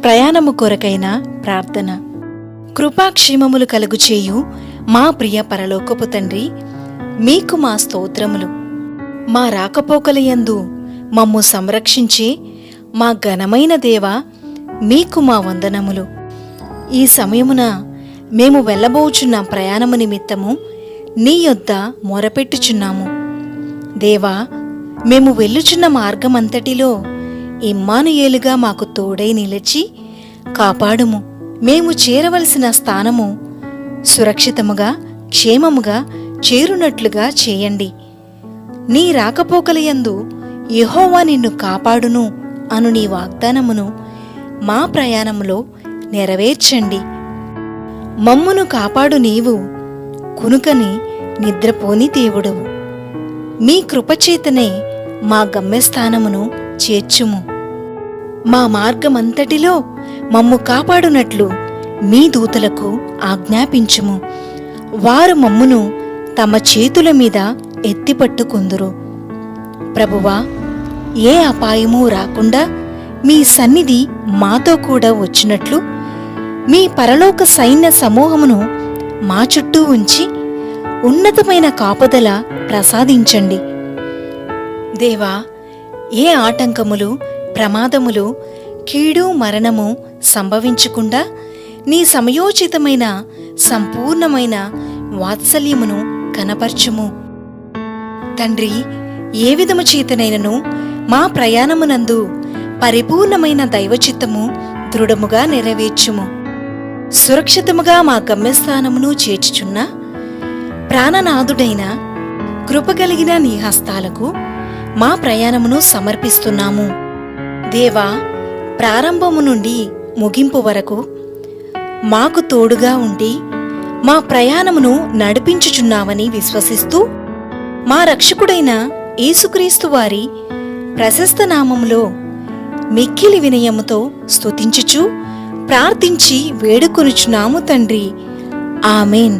ప్రయాణము కొరకైన ప్రార్థన. కృపాక్షేమములు కలుగుచేయు మా ప్రియ పరలోకపు తండ్రి, మీకు మా స్తోత్రములు. మా రాకపోకలయందు మమ్ము సంరక్షించే మా ఘనమైన దేవా, మీకు మా వందనములు. ఈ సమయమున మేము వెళ్ళబోచున్న ప్రయాణము నిమిత్తము నీ యొద్ద మొరపెట్టుచున్నాము. దేవా, మేము వెళ్ళుచున్న మార్గమంతటిలో ఇమ్మానుయేలుగా మాకు తోడై నిలిచి కాపాడుము. మేము చేరవలసిన స్థానము సురక్షితముగా క్షేమముగా చేరునట్లుగా చేయండి. నీ రాకపోకలయందు యెహోవా నిన్ను కాపాడును అను నీ వాగ్దానమును మా ప్రయాణములో నెరవేర్చండి. మమ్మును కాపాడు నీవు, కునుకని నిద్రపోని దేవుడవు. మీ కృపచేతనే మా గమ్యస్థానమును చేర్చుము. మా మార్గమంతటిలో మమ్ము కాపాడునట్లు మీ దూతలకు ఆజ్ఞాపించుము. వారు మమ్మును తమ చేతుల మీద ఎత్తిపట్టుకుందురు. ప్రభువా, ఏ అపాయమూ రాకుండా మీ సన్నిధి మాతో కూడా వచ్చినట్లు మీ పరలోక సైన్య సమూహమును మా చుట్టూ ఉంచి ఉన్నతమైన కాపుదల ప్రసాదించండి. దేవా, ఏ ఆటంకములు, ప్రమాదములు, కీడు, మరణము సంభవించకుండా నీ సమయోచితమైన సంపూర్ణమైన వాత్సల్యమును కనపర్చుము. తండ్రి, ఏ విధము చేతనైనను మా ప్రయాణమునందు పరిపూర్ణమైన దైవచిత్తము దృఢముగా నెరవేర్చుము. సురక్షితముగా మా గమ్యస్థానమును చేర్చుచున్న ప్రాణనాథుడైన కృపగలిగిన నీ హస్తాలకు మా ప్రయాణమును సమర్పిస్తున్నాము. దేవా, ప్రారంభము నుండి ముగింపు వరకు మాకు తోడుగా ఉండి మా ప్రయాణమును నడిపించుచున్నావని విశ్వసిస్తూ మా రక్షకుడైన యేసుక్రీస్తు వారి ప్రశస్త నామములో మిక్కిలి వినయముతో స్తుతించుచు ప్రార్థించి వేడుకొనుచున్నాము తండ్రి. ఆమేన్.